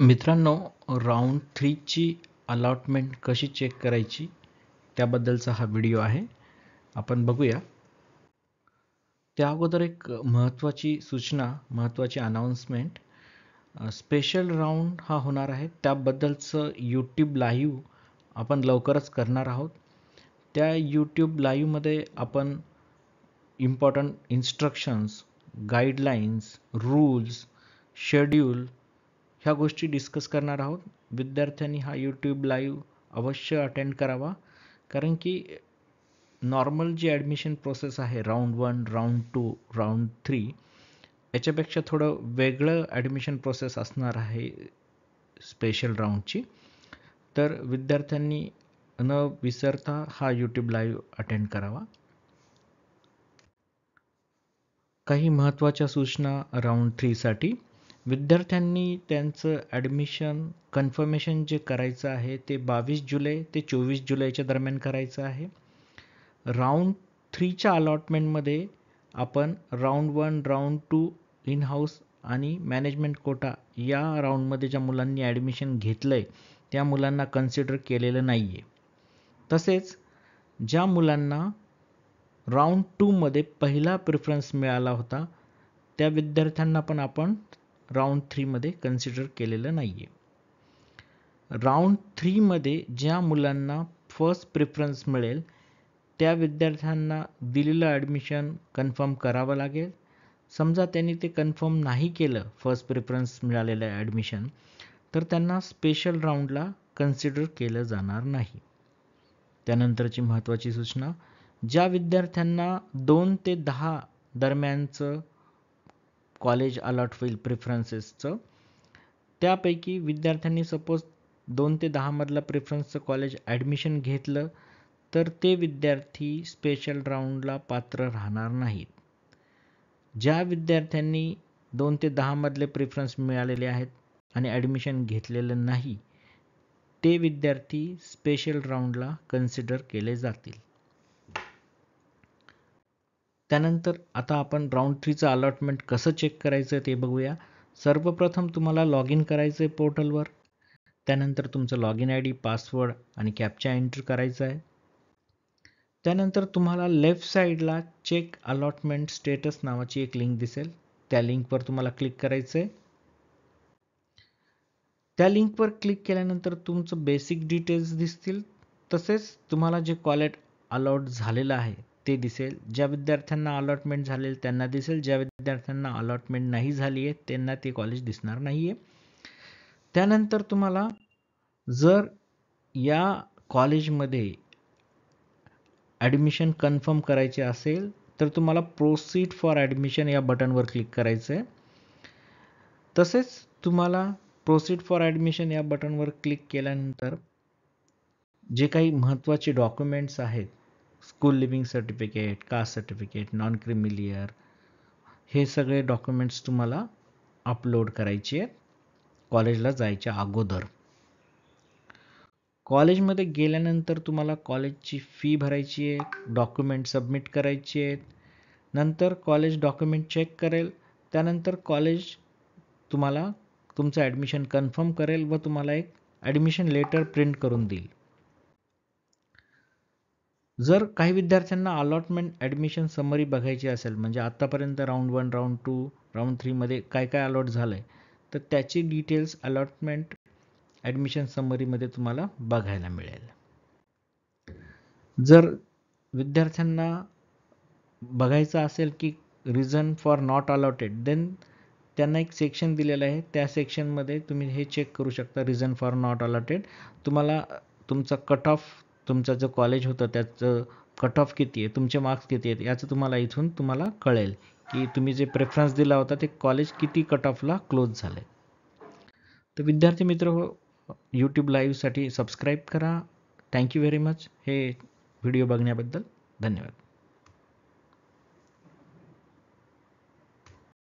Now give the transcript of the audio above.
मित्रांनो, राऊंड 3 ची अलॉटमेंट कशी चेक करायची त्याबद्दलचा हा व्हिडिओ आहे. आपण बघूया. त्या अगोदर एक महत्त्वाची सूचना, महत्त्वाची अनाउन्समेंट. स्पेशल राऊंड हा होणार आहे, त्याबद्दलचं यूट्यूब लाईव्ह आपण लवकरच करणार आहोत. त्या यूट्यूब लाईव्हमध्ये आपण important instructions, guidelines, rules, schedule ह्या गोष्टी डिस्कस करणार आहोत. विद्यार्थ्यांनी हा यूट्यूब लाईव्ह अवश्य अटेंड करावा, कारण की नॉर्मल जी ॲडमिशन प्रोसेस आहे राऊंड 1, राऊंड 2, राऊंड 3 याच्यापेक्षा थोडं वेगळं ॲडमिशन प्रोसेस असणार आहे स्पेशल राऊंडची. तर विद्यार्थ्यांनी न विसरता हा यूट्यूब लाईव्ह अटेंड करावा. काही महत्त्वाच्या सूचना राऊंड 3 साठी. विद्यार्थ्यांनी त्यांचं ॲडमिशन कन्फर्मेशन जे करायचं आहे ते 22 जुलै ते 24 जुलैच्या दरम्यान करायचं आहे. राऊंड 3च्या अलॉटमेंटमध्ये आपण राऊंड 1, राऊंड 2 इन हाऊस आणि मॅनेजमेंट कोटा या राऊंडमध्ये ज्या मुलांनी ॲडमिशन घेतलं आहे त्या मुलांना कन्सिडर केलेलं नाही आहे. तसेच ज्या मुलांना राऊंड 2मध्ये पहिला प्रिफरन्स मिळाला होता त्या विद्यार्थ्यांना पण आपण राऊंड 3मध्ये कन्सिडर केलेलं नाही आहे. राऊंड 3मध्ये ज्या मुलांना फर्स्ट प्रिफरन्स मिळेल त्या विद्यार्थ्यांना दिलेलं ॲडमिशन कन्फर्म करावं लागेल. समजा त्यांनी ते कन्फर्म नाही केलं फर्स्ट प्रिफरन्स मिळालेलं ॲडमिशन, तर त्यांना स्पेशल राऊंडला कन्सिडर केलं जाणार नाही. त्यानंतरची महत्त्वाची सूचना, ज्या विद्यार्थ्यांना 2 ते 10 दरम्यानचं कॉलेज अलॉट होईल प्रिफरन्सेसचं, त्यापैकी विद्यार्थ्यांनी सपोज 2 ते 10 मधलं प्रिफरन्सचं कॉलेज ॲडमिशन घेतलं तर ते विद्यार्थी स्पेशल राऊंडला पात्र राहणार नाहीत. ज्या विद्यार्थ्यांनी 2 ते 10 मधले प्रिफरन्स मिळालेले आहेत आणि ॲडमिशन घेतलेलं नाही ते विद्यार्थी स्पेशल राऊंडला कन्सिडर केले जातील. त्यानंतर आता आपण राऊंड 3चं अलॉटमेंट कसं चेक करायचं ते बघूया. सर्वप्रथम तुम्हाला लॉग इन करायचं आहे पोर्टलवर. त्यानंतर तुमचं लॉग इन ID, पासवर्ड आणि कॅप्चा एंटर करायचं आहे. त्यानंतर तुम्हाला लेफ्ट साईडला चेक अलॉटमेंट स्टेटस नावाची एक लिंक दिसेल. त्या लिंकवर तुम्हाला क्लिक करायचं आहे. त्या लिंकवर क्लिक केल्यानंतर तुमचं बेसिक डिटेल्स दिसतील. तसेच तुम्हाला जे कॉलेज अलॉट झालेलं आहे ते दिसेल. ज्या विद्यार्थ्यांना अलॉटमेंट झालेल त्यांना दिसेल, ज्या विद्यार्थ्यांना अलॉटमेंट नाही झाली आहे त्यांना ते कॉलेज दिसणार नाही आहे. त्यानंतर तुम्हाला जर या कॉलेजमध्ये ॲडमिशन कन्फर्म करायचे असेल तर तुम्हाला प्रोसीड फॉर ॲडमिशन या बटनवर क्लिक करायचं आहे. तसेच तुम्हाला प्रोसीड फॉर ॲडमिशन या बटनवर क्लिक केल्यानंतर जे काही महत्त्वाचे डॉक्युमेंट्स आहेत, school leaving certificate, caste certificate, non creamy layer, हे सगळे डॉक्युमेंट्स तुम्हाला अपलोड करायचे आहेत कॉलेजला जायच्या अगोदर. कॉलेजमध्ये गेल्यानंतर तुम्हाला कॉलेजची फी भरायची आहे, डॉक्युमेंट सबमिट करायची आहेत. नंतर कॉलेज डॉक्युमेंट चेक करेल. त्यानंतर कॉलेज तुम्हाला तुमचं ॲडमिशन कन्फर्म करेल व तुम्हाला एक ॲडमिशन लेटर प्रिंट करून देईल. जर काही विद्यार्थ्यांना अलॉटमेंट ॲडमिशन समरी बघायची असेल, म्हणजे आत्तापर्यंत राऊंड 1, राऊंड 2, राऊंड 3मध्ये काय काय अलॉट झालं आहे, तर त्याची डिटेल्स अलॉटमेंट ॲडमिशन समरीमध्ये तुम्हाला बघायला मिळेल. जर विद्यार्थ्यांना बघायचं असेल की reason for not allotted, then त्यांना एक सेक्शन दिलेलं आहे. त्या सेक्शनमध्ये तुम्ही हे चेक करू शकता, रिझन फॉर नॉट अलॉटेड. तुम्हाला तुमचा कट ऑफ, तुमचं जो कॉलेज होतं त्याचं कट ऑफ किती आहे, तुमचे मार्क्स किती आहेत याचं तुम्हाला इथून तुम्हाला कळेल की तुम्ही जे प्रेफरन्स दिला होता ते कॉलेज किती कट ऑफला क्लोज झालं आहे. तर विद्यार्थी मित्र हो, यूट्यूब लाईव्हसाठी सबस्क्राईब करा. थँक्यू व्हेरी मच हे व्हिडिओ बघण्याबद्दल. धन्यवाद.